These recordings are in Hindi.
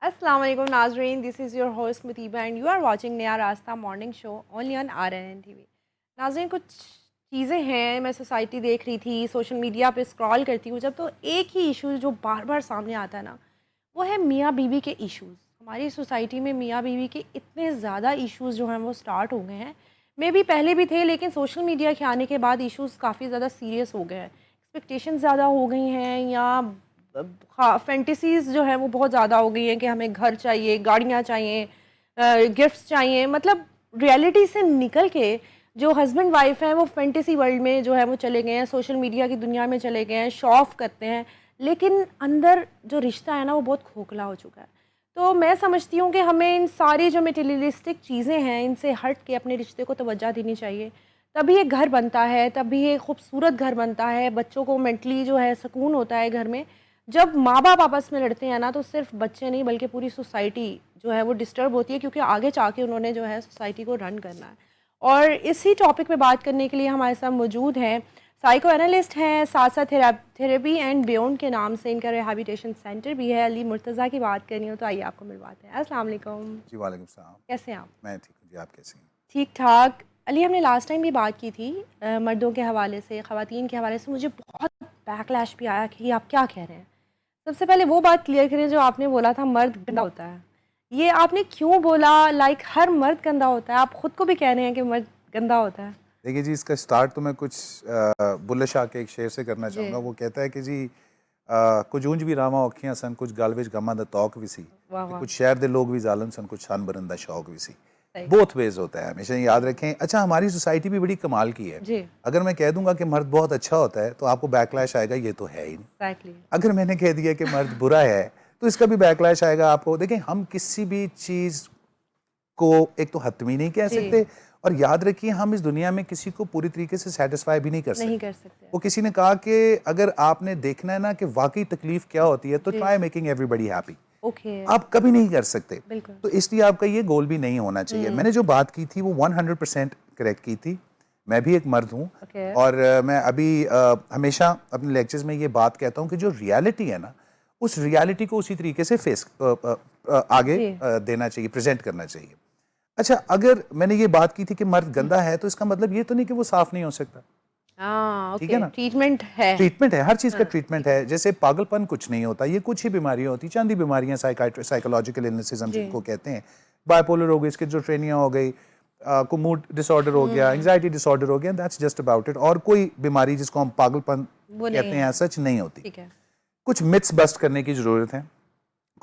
अस्सलाम वालेकुम नाजरीन, this is your host Muteeba and you are watching नया रास्ता morning show only on RNN TV। नाजरीन, कुछ चीज़ें हैं, मैं सोसाइटी देख रही थी, सोशल मीडिया पे स्क्रॉल करती हूँ जब, तो एक ही इशू जो बार बार सामने आता है ना, वो है मियाँ बीवी के इश्यूज़। हमारी सोसाइटी में मियाँ बीवी के इतने ज़्यादा इश्यूज़ जो हैं वो स्टार्ट हो गए हैं। मे भी पहले भी थे, लेकिन सोशल मीडिया के आने के बाद इश्यूज़ काफ़ी ज़्यादा सीरियस हो गए हैं। एक्सपेक्टेशन ज़्यादा हो गई हैं, या हाँ, फैंटेसीज़ जो है वो बहुत ज़्यादा हो गई हैं कि हमें घर चाहिए, गाड़ियाँ चाहिए, गिफ्ट्स चाहिए। मतलब रियलिटी से निकल के जो हस्बैंड वाइफ हैं वो फैंटेसी वर्ल्ड में जो है वो चले गए हैं, सोशल मीडिया की दुनिया में चले गए हैं, शो ऑफ करते हैं, लेकिन अंदर जो रिश्ता है ना वो बहुत खोखला हो चुका है। तो मैं समझती हूँ कि हमें इन सारी जो मटेरियलिस्टिक चीज़ें हैं इनसे हट के अपने रिश्ते को तवज्जो देनी चाहिए। तभी एक घर बनता है, तभी एक खूबसूरत घर बनता है, बच्चों को मेंटली जो है सुकून होता है घर में। जब माँ बाप आपस में लड़ते हैं ना, तो सिर्फ बच्चे नहीं बल्कि पूरी सोसाइटी जो है वो डिस्टर्ब होती है, क्योंकि आगे जाके उन्होंने जो है सोसाइटी को रन करना है। और इसी टॉपिक पे बात करने के लिए हमारे साथ मौजूद हैं साइको एनालिस्ट हैं, साथ साथ थेरेपी एंड बियॉन्ड के नाम से इनका रिहैबिलिटेशन सेंटर भी है। अली मुर्तज़ा की बात करनी हो तो आइए आपको मिलवाते हैं। अस्सलाम वालेकुम। जी वालेकुम सलाम। कैसे हैं आप? मैं ठीक हूँ जी, आप कैसे हैं? ठीक ठाक। अली, हमने लास्ट टाइम भी बात की थी मर्दों के हवाले से, ख़वातीन के हवाले से। मुझे बहुत बैकलैश भी आया कि आप क्या कह रहे हैं। सबसे पहले वो बात क्लियर करें जो आपने बोला था मर्द गंदा होता है। ये आपने क्यों बोला? लाइक हर मर्द गंदा होता है, आप खुद को भी कह रहे हैं कि मर्द गंदा होता है। देखिए जी, इसका स्टार्ट तो मैं कुछ बुल्ले शाह के एक शेर से करना जी। चाहूँगा। वो कहता है कि जी कुछ ऊंज भी रामा औखियां सन, कुछ गल विच गमा दा तौक भी सी, वाह कि वाह। कुछ शहर दे लोग भी जालम सन, कुछ सन बरन दा शौक भी सी। सही। बोथ वेज होता है, हमेशा याद रखें। अच्छा, हमारी सोसाइटी भी बड़ी कमाल की है। जी। अगर मैं कह दूंगा कि मर्द बहुत अच्छा होता है तो आपको बैकलैश आएगा, ये तो है ही नहीं। एग्जैक्टली। अगर मैंने कह दिया कि मर्द बुरा है तो इसका भी बैकलैश आएगा आपको। देखें, हम किसी भी चीज़ को एक तो हतमी नहीं कह जी। सकते, और याद रखिए हम इस दुनिया में किसी को पूरी तरीके से सेटिस्फाई भी नहीं कर नहीं सकते। कर सकते। वो किसी ने कहा कि अगर आपने देखना है ना कि वाकई तकलीफ क्या होती है, तो जी। Try making everybody happy. Okay. आप कभी नहीं कर सकते। बिल्कुल। तो इसलिए आपका ये गोल भी नहीं होना चाहिए। मैंने जो बात की थी वो 100% करेक्ट की थी। मैं भी एक मर्द हूँ, ओके। और मैं अभी हमेशा अपने लेक्चर्स में ये बात कहता हूँ कि जो रियलिटी है ना, उस रियलिटी को उसी तरीके से आगे जी। देना चाहिए, प्रेजेंट करना चाहिए। अच्छा, अगर मैंने ये बात की थी कि मर्द गंदा है, तो इसका मतलब ये तो नहीं कि वो साफ नहीं हो सकता। हाँ, ठीक है ओके, ना? ट्रीटमेंट है। ट्रीटमेंट है, हर चीज़ का हाँ, ट्रीटमेंट ठीक है। है। जैसे पागलपन कुछ नहीं होता, ये कुछ ही बीमारियां होती, चंद ही बीमारियां, साइकोलॉजिकल इलनेसेस हम जी। जिनको कहते हैं। बाइपोलर हो गई, स्किज़ोफ्रेनिया हो गई, को मूड डिसऑर्डर हो गया, एंग्जाइटी डिसऑर्डर हो गया, दैट्स जस्ट अबाउट इट। और कोई बीमारी जिसको हम पागलपन वो नहीं कहते हैं है। सच नहीं होती। ठीक है। कुछ मिथ्स बस्ट करने की ज़रूरत है,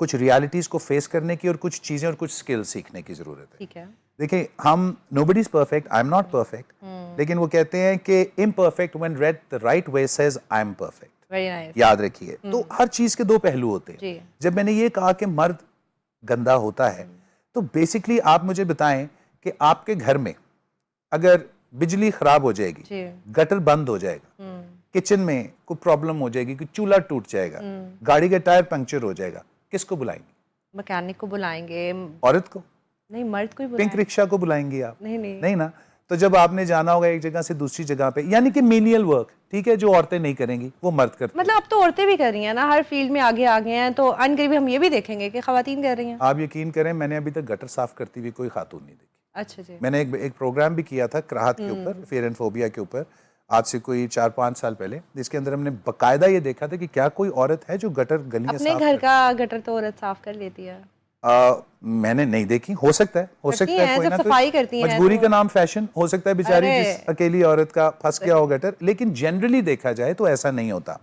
कुछ रियलिटीज़ को फेस करने की, और कुछ चीज़ें और कुछ स्किल्स सीखने की ज़रूरत है। ठीक है। देखिए, हम nobody is perfect, I am not perfect, लेकिन वो कहते हैं कि imperfect when read the right way says I am perfect. Very nice. याद रखिए, तो हर चीज के दो पहलू होते हैं। जी। जब मैंने ये कहा कि मर्द गंदा होता है, तो बेसिकली आप मुझे बताएं कि आपके घर में अगर बिजली खराब हो जाएगी, जी। गटर बंद हो जाएगा, किचन में कोई प्रॉब्लम हो जाएगी, कि चूल्हा टूट जाएगा, गाड़ी का टायर पंक्चर हो जाएगा, किसको बुलाएंगे? मैकेनिक को बुलाएंगे। औरत को? नहीं, मर्द को ही पिंक बुलाएंगे। रिक्शा को बुलाएंगे आप? नहीं नहीं। नहीं ना। तो जब आपने जाना होगा एक जगह से दूसरी जगह पे, यानी कि मेनियल वर्क, ठीक है, जो औरतें नहीं करेंगी वो मर्द करते हैं। मतलब अब तो औरतें भी कर रही हैं ना, हर फील्ड में आगे आ गए हैं, तो अनकरीब हम ये भी देखेंगे कि खवातीन कर रही हैं। आप यकीन करें, मैंने अभी तक गटर साफ करती हुई कोई खातून नहीं देखी। अच्छा जी। मैंने एक प्रोग्राम भी किया था कराहत के ऊपर, फियर एंड फोबिया के ऊपर, आज से कोई 4-5 साल पहले, जिसके अंदर हमने बकायदा ये देखा था कि क्या कोई औरत है जो गटर गलियां अपने साफ घर का गटर तो औरत साफ कर लेती है। मैंने नहीं देखी, हो सकता है, हो करती सकता है, हैं, कोई जब ना कोई सफाई करती हैं मजबूरी तो। का नाम फैशन हो सकता है, बेचारी अरे। जिस अकेली औरत का फंस गया हो गटर। लेकिन जनरली देखा जाए तो ऐसा नहीं होता।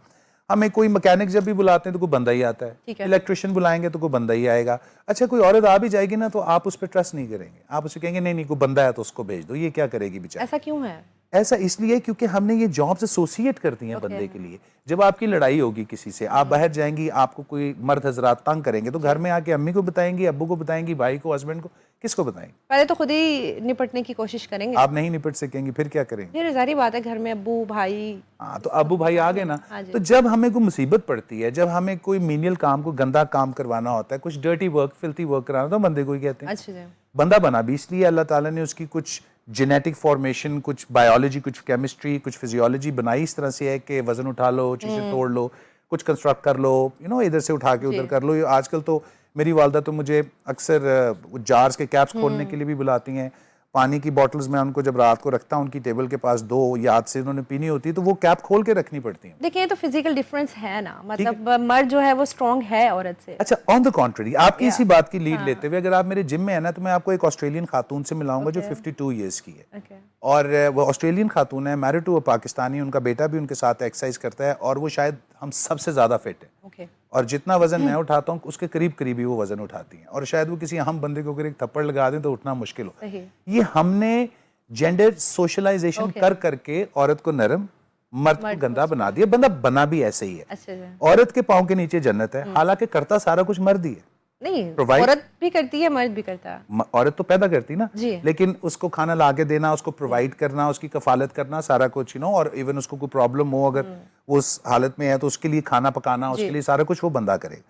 हमें कोई मैकेनिक जब भी बुलाते हैं तो कोई बंदा ही आता है, ठीक है। इलेक्ट्रिशियन बुलाएंगे तो कोई बंदा ही आएगा। अच्छा, कोई औरत आ भी जाएगी ना, तो आप उस पर ट्रस्ट नहीं करेंगे, आप उसे कहेंगे नहीं नहीं, कोई बंदा है तो उसको भेज दो, ये क्या करेगी बेचारी। ऐसा क्यों है? ऐसा इसलिए क्योंकि हमने ये जॉब्स एसोसिएट कर दी हैं ओके। बंदे के लिए। जब आपकी लड़ाई होगी किसी से, आप बाहर जाएंगी, आपको कोई मर्द हजरात तंग करेंगे, तो घर में आके अम्मी को बताएंगी, अब्बू को बताएंगी, भाई को, हस्बैंड को, किसको बताएंगे? पहले तो खुद ही निपटने की कोशिश करेंगे। आप नहीं निपट सकेंगी, फिर क्या करेंगे? फिर जारी बात है, घर में अब्बू भाई। हाँ, तो अब्बू भाई आ गए ना। हाँ जी। तो जब हमें कोई मुसीबत पड़ती है, जब हमें कोई मीनियल काम, को गंदा काम करवाना होता है, कुछ डर्टी वर्क, फिल्थी वर्क कराना होता है, तो बंदे को ही कहते हैं। अच्छा जी। बंदा बना भी इसलिए अल्लाह ताला ने उसकी कुछ जेनेटिक फॉर्मेशन, कुछ बायोलॉजी, कुछ केमिस्ट्री, कुछ फिजियोलॉजी बनाई इस तरह से है कि वजन उठा लो, चीज़ें तोड़ लो, कुछ कंस्ट्रक्ट कर लो, इधर से उठा के उधर कर लो। आजकल तो मेरी वालदा तो मुझे अक्सर जार्स के कैप्स खोलने के लिए भी बुलाती हैं, पानी की बॉटल्स में उनको जब रात को रखता हूँ उनकी टेबल के पास, दो याद से उन्होंने पीनी होती है तो वो कैप खोल के रखनी पड़ती है। देखिए ये तो फिजिकल डिफरेंस है ना, मतलब मर्द जो है वो स्ट्रॉन्ग है औरत से। अच्छा, ऑन द कॉन्ट्ररी आपकी इसी बात की लीड लेते हुए अगर आप मेरे जिम में है ना तो मैं आपको एक ऑस्ट्रेलियन खातून से मिलाऊंगा जो 52 ईयर्स की है। और वो ऑस्ट्रेलियन खातून है, मैरिड टू अ पाकिस्तानी, उनका बेटा भी उनके साथ एक्सरसाइज करता है और वो शायद हम सबसे ज्यादा फिट है। और जितना वजन मैं उठाता हूँ उसके करीब करीब ही वो वजन उठाती हैं, और शायद वो किसी अहम बंदे को अगर एक थप्पड़ लगा दें तो उठना मुश्किल हो। ये हमने जेंडर सोशलाइजेशन कर करके औरत को नरम, मर्द को गंदा बना दिया। बंदा बना भी ऐसे ही है। औरत के पाँव के नीचे जन्नत है, हालांकि करता सारा कुछ मर्द ही है। नहीं, औरत भी करती है, मर्द भी करता है। औरत तो पैदा करती ना, लेकिन उसको खाना ला के देना, उसको प्रोवाइड करना, उसकी कफालत करना, सारा कुछ और इवन उसको कोई प्रॉब्लम हो अगर वो उस हालत में है तो उसके लिए खाना पकाना, उसके लिए सारा कुछ वो बंदा करे।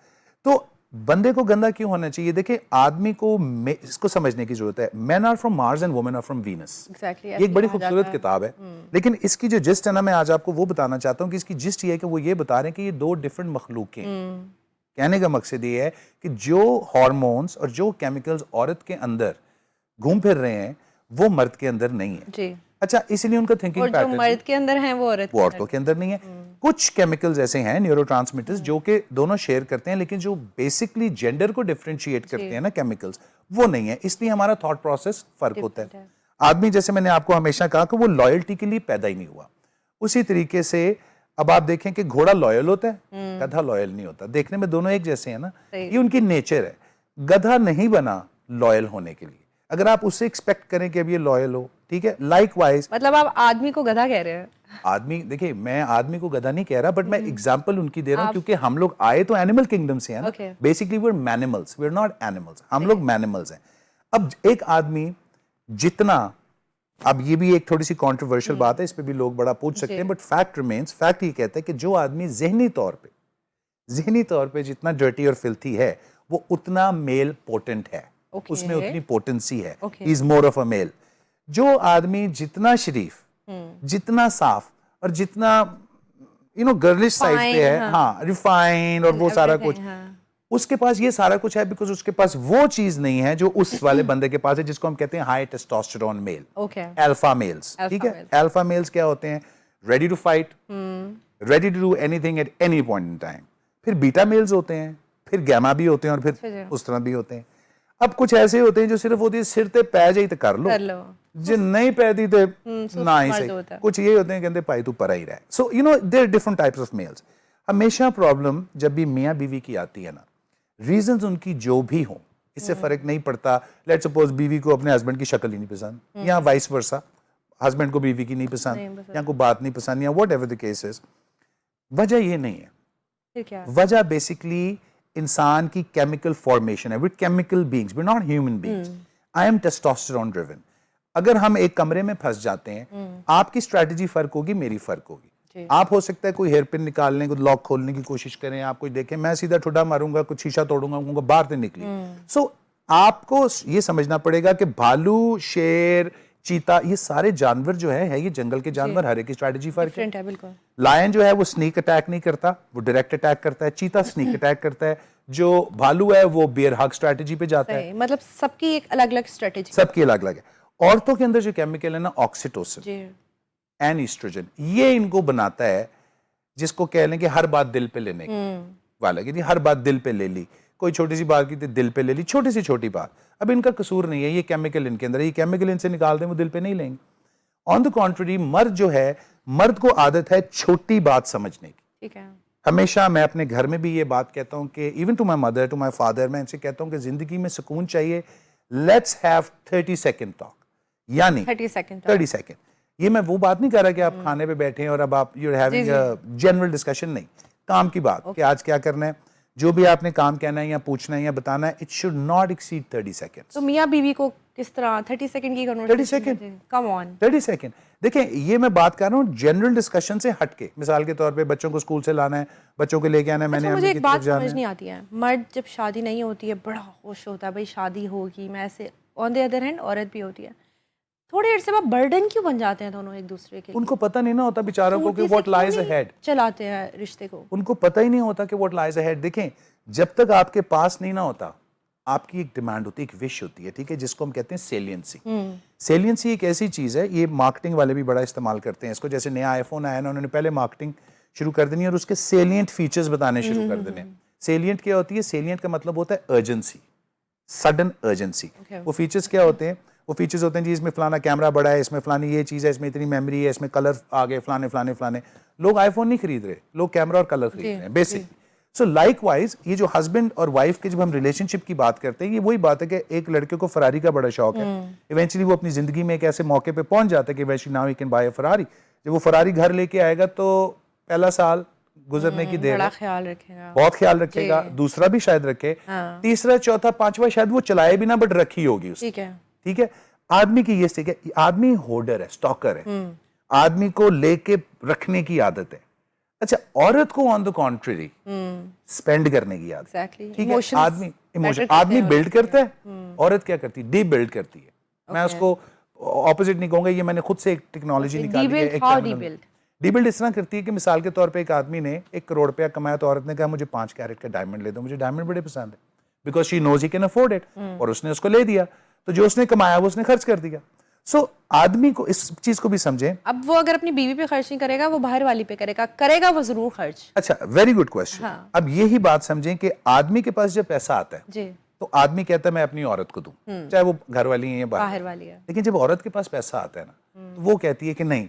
तो बंदे को गंदा क्यों होना चाहिए? देखिए, आदमी को इसको समझने की जरूरत है। Men are from Mars and women are from Venus. ये एक बड़ी खूबसूरत किताब है, लेकिन इसकी जो जिस्ट है ना, मैं आज आपको वो बताना चाहता हूँ कि इसकी जिस्ट ये है कि वो ये बता रहे हैं कि ये दो डिफरेंट मखलूक हैं। कहने का मकसद ये है कि जो हार्मोन्स और जो केमिकल्स औरत के अंदर घूम फिर रहे हैं वो मर्द के अंदर नहीं है जी। अच्छा, इसलिए उनका थिंकिंग पैटर्न, जो मर्द के अंदर है वो औरतों के अंदर नहीं है। कुछ केमिकल्स ऐसे हैं, न्यूरोट्रांसमीटर्स, जो कि दोनों शेयर करते हैं, लेकिन जो बेसिकली जेंडर को डिफरेंशिएट करते हैं ना केमिकल्स, वो नहीं है। इसलिए हमारा थॉट प्रोसेस फर्क होता है। आदमी, जैसे मैंने आपको हमेशा कहा कि वो लॉयल्टी के लिए पैदा ही नहीं हुआ, उसी तरीके से अब आप देखें कि घोड़ा लॉयल होता है, गधा लॉयल नहीं होता। देखने में दोनों एक जैसे हैं ना, ये उनकी नेचर है। गधा नहीं बना लॉयल होने के लिए। अगर आप उससे एक्सपेक्ट करें कि अब ये लॉयल हो, ठीक है, लाइकवाइज। मतलब आप आदमी को गधा कह रहे हैं? आदमी, देखिए, मैं आदमी को गधा नहीं कह रहा, बट मैं एग्जांपल उनकी दे रहा हूं क्योंकि हम लोग आए तो एनिमल किंगडम से हैं ना। Basically we are manimals, we are not animals. हम लोग मैनिमल्स हैं। अब एक आदमी जितना, अब ये भी एक थोड़ी सी कंट्रोवर्शियल बात है, इस पे भी लोग बड़ा पूछ सकते हैं, बट फैक्ट रिमेन्स, फैक्ट ये कहता है कि जो आदमी जहनी तौर पे जितना डर्टी और फिल्थी है वो उतना मेल पोटेंट है, उसमें उतनी पोटेंसी है, he is more of a male. जो आदमी जितना शरीफ, जितना साफ और जितना गर्लिश साइड पे है, हाँ, रिफाइंड और वो सारा कुछ, उसके पास ये सारा कुछ है बिकॉज उसके पास वो चीज नहीं है जो उस वाले बंदे के पास है, जिसको हम कहते हैं high testosterone male, alpha males. ठीक है, अल्फा मेल्स क्या होते हैं? Ready to fight, ready to do anything at any point in time. फिर बीटा मेल्स होते हैं, फिर गैमा भी होते हैं, और फिर उस तरह भी होते हैं। अब कुछ ऐसे होते हैं जो सिर्फ होती है सिर ते पै जाई तो कर लो, जो नहीं पैदी तो ना ही सही। कुछ ये होते हैं कहते पाई तू पर ही रहा। So there different types of males. हमेशा प्रॉब्लम जब भी मियाँ बीवी की आती है ना, रीजंस उनकी जो भी हो, इससे फर्क नहीं पड़ता। लेट्स सपोज बीवी को अपने हस्बैंड की शक्ल ही नहीं पसंद, या वाइस वर्सा, हस्बैंड को बीवी की नहीं पसंद, या कोई बात नहीं पसंद, या व्हाटएवर द केस इज, वजह ये नहीं है। वजह बेसिकली इंसान की केमिकल फॉर्मेशन है। With chemical beings, we are not human beings. I am testosterone driven. अगर हम एक कमरे में फंस जाते हैं, आपकी स्ट्रैटेजी फर्क होगी, मेरी फर्क होगी। आप हो सकता है कोई हेयर पिन निकालने को, लॉक खोलने की कोशिश करें, आप कुछ देखें, मैं सीधा ठुड्डा मारूंगा, कुछ शीशा तोड़ूंगा, कहूंगा बाहर से निकली। सो आपको ये समझना पड़ेगा कि भालू, शेर, चीता, ये सारे जानवर जो है ये जंगल के जानवर, हर एक की स्ट्रैटेजी फर्क है। बिल्कुल। लायन जो है वो स्नीक अटैक नहीं करता, वो डायरेक्ट अटैक करता है। चीता स्नीक अटैक करता है। जो भालू है वो बियर हग स्ट्रैटेजी पे जाता है। मतलब सबकी एक अलग अलग स्ट्रैटेजी, सबकी अलग अलग है। औरतों के अंदर जो केमिकल है ना, ऑक्सीटोसिन एंड ईस्ट्रोजन, ये इनको बनाता है, जिसको कह लें कि हर बात दिल पे लेने वाला, कि हर बात दिल पे ले ली, कोई छोटी सी बात की थी दिल पे ले ली, छोटी सी छोटी बात। अब इनका कसूर नहीं है, ये केमिकल इनके अंदर है, ये केमिकल इनसे निकाल दें वो दिल पे नहीं लेंगे। ऑन द कॉन्ट्ररी, मर्द जो है, मर्द को आदत है छोटी बात समझने की। ठीक है, हमेशा मैं अपने घर में भी ये बात कहता हूं कि even to my mother, to my father, मैं इनसे कहता हूं कि जिंदगी में सुकून चाहिए, लेट्स हैव 30 सेकेंड टॉक, यानी 30 सेकेंड। ये मैं वो बात नहीं कर रहा कि आप खाने पे बैठे हैं और अब आप you are having a general discussion, नहीं, काम की बात कि आज क्या करना है, जो भी आपने काम कहना है या पूछना है या बताना है, it should not exceed 30 seconds. तो मियां बीवी को किस तरह 30 सेकंड की conversation? 30 second, come on, 30 second. देखें, ये मैं बात कर रहा हूँ जनरल डिस्कशन से हटके। मिसाल के तौर पे बच्चों को स्कूल से लाना है, बच्चों को लेके आना है, मैंने मुझे एक बात समझ नहीं आती है, मर्द जब शादी नहीं होती है बड़ा खुश होता है, भाई शादी होगी मैं ऐसे, ऑन द अदर हैंड औरत भी होती है, थोड़ी देर से बाद बर्डन क्यों बन जाते हैं दोनों एक दूसरे के? उनको पता नहीं ना होता बेचारों को कि व्हाट लाइज अहेड, चलाते हैं रिश्ते को, उनको पता ही नहीं होता कि व्हाट लाइज अहेड। देखें, जब तक आपके पास नहीं ना होता, आपकी एक डिमांड होती है, एक विश होती है, ठीक है, जिसको हम कहते हैं सेलियंसी। सेलियंसी एक ऐसी चीज है, ये मार्केटिंग वाले भी बड़ा इस्तेमाल करते हैं इसको। जैसे नया आईफोन आया ना, उन्होंने पहले मार्केटिंग शुरू कर देनी है और उसके सेलियंट फीचर्स बताने शुरू कर देने। सेलियंट क्या होती है? सेलियंट का मतलब होता है अर्जेंसी, सडन अर्जेंसी। वो फीचर्स क्या होते हैं? वो फीचर्स होते हैं जी, इसमें फलाना कैमरा बड़ा है, इसमें फलानी ये चीज़ है, इसमें इतनी मेमोरी है, इसमें कलर आ गए, फलाने फलाने फलाने। लोग आईफोन नहीं खरीद रहे, लोग कैमरा और कलर खरीद रहे हैं बेसिक। सो लाइकवाइज ये जो हस्बैंड और वाइफ के जब हम रिलेशनशिप की बात करते हैं, ये वही बात है कि एक लड़के को फरारी का बड़ा शौक है, इवेंचुअली वो अपनी जिंदगी में एक ऐसे मौके पे पहुंच जाता है कि eventually now he can buy a Ferrari. जब वो फरारी घर लेके आएगा तो पहला साल गुजरने की देर बड़ा ख्याल रखेगा, बहुत ख्याल रखेगा, दूसरा भी शायद रखे, तीसरा चौथा पांचवा शायद वो चलाए भी ना, बट रखी होगी उसकी। ठीक है, आदमी की ये स्थिति है, आदमी होल्डर है, स्टॉकर है, आदमी को लेके रखने की आदत है। अच्छा, औरत को ऑन द कॉन्ट्ररी स्पेंड करने की आदत। ठीक है, आदमी इमोशन, आदमी बिल्ड करता है, औरत क्या करती है? डी बिल्ड करती है। मैं उसको ऑपोजिट नहीं कहूंगा, ये मैंने खुद से एक टेक्नोलॉजी निकाली है। डीबिल्ड इस तरह करती है कि मिसाल के तौर पे एक आदमी ने 1 करोड़ रुपया कमाया तो औरत ने कहा मुझे 5 कैरेट का डायमंड ले दो, मुझे डायमंड बड़े पसंद है, because she knows he can afford it, और उसने उसको ले दिया। तो जो उसने कमाया वो उसने खर्च कर दिया। सो आदमी को इस चीज को भी समझें। अब वो अगर अपनी बीवी पे खर्च नहीं करेगा, वो बाहर वाली पे करेगा वो जरूर खर्च। अच्छा, वेरी गुड क्वेश्चन। अब यही बात समझें कि आदमी के पास जब पैसा आता है जी, तो आदमी कहता है मैं अपनी औरत को दूं, चाहे वो घर वाली है या बाहर वाली है। लेकिन जब औरत के पास पैसा आता है ना, तो वो कहती है कि नहीं,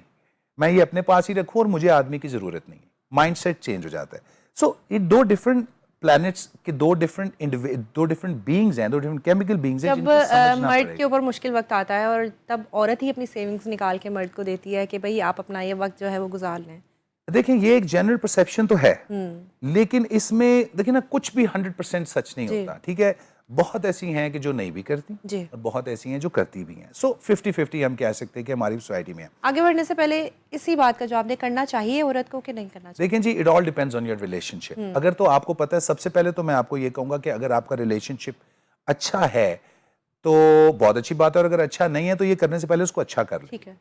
मैं ये अपने पास ही रखूं और मुझे आदमी की जरूरत नहीं है। माइंडसेट चेंज हो जाता है। सो ये 2 डिफरेंट प्लैनेट्स के 2 डिफरेंट बीइंग्स हैं, 2 डिफरेंट केमिकल बीइंग्स हैं। जब मर्द के ऊपर मुश्किल वक्त आता है और तब औरत ही अपनी सेविंग्स निकाल के मर्द को देती है कि भाई आप अपना ये वक्त जो है वो गुजार लें। देखिए, ये एक जनरल परसेप्शन तो है, लेकिन इसमें देखिए ना, कुछ भी 100% सच नहीं होता। ठीक है, बहुत ऐसी हैं कि जो नहीं भी करती और बहुत ऐसी हैं जो करती भी हैं। सो 50-50 हम कह सकते हैं कि हमारी सोसाइटी में है। आगे बढ़ने से पहले इसी बात का जवाब दें, करना चाहिए औरत को कि नहीं करना चाहिए? देखिए जी, it all depends on your relationship. अगर तो आपको पता है, सबसे पहले तो मैं आपको ये कहूंगा कि अगर आपका रिलेशनशिप अच्छा है तो बहुत अच्छी बात है, और अगर अच्छा नहीं है तो ये करने से पहले उसको अच्छा कर लें। ठीक है,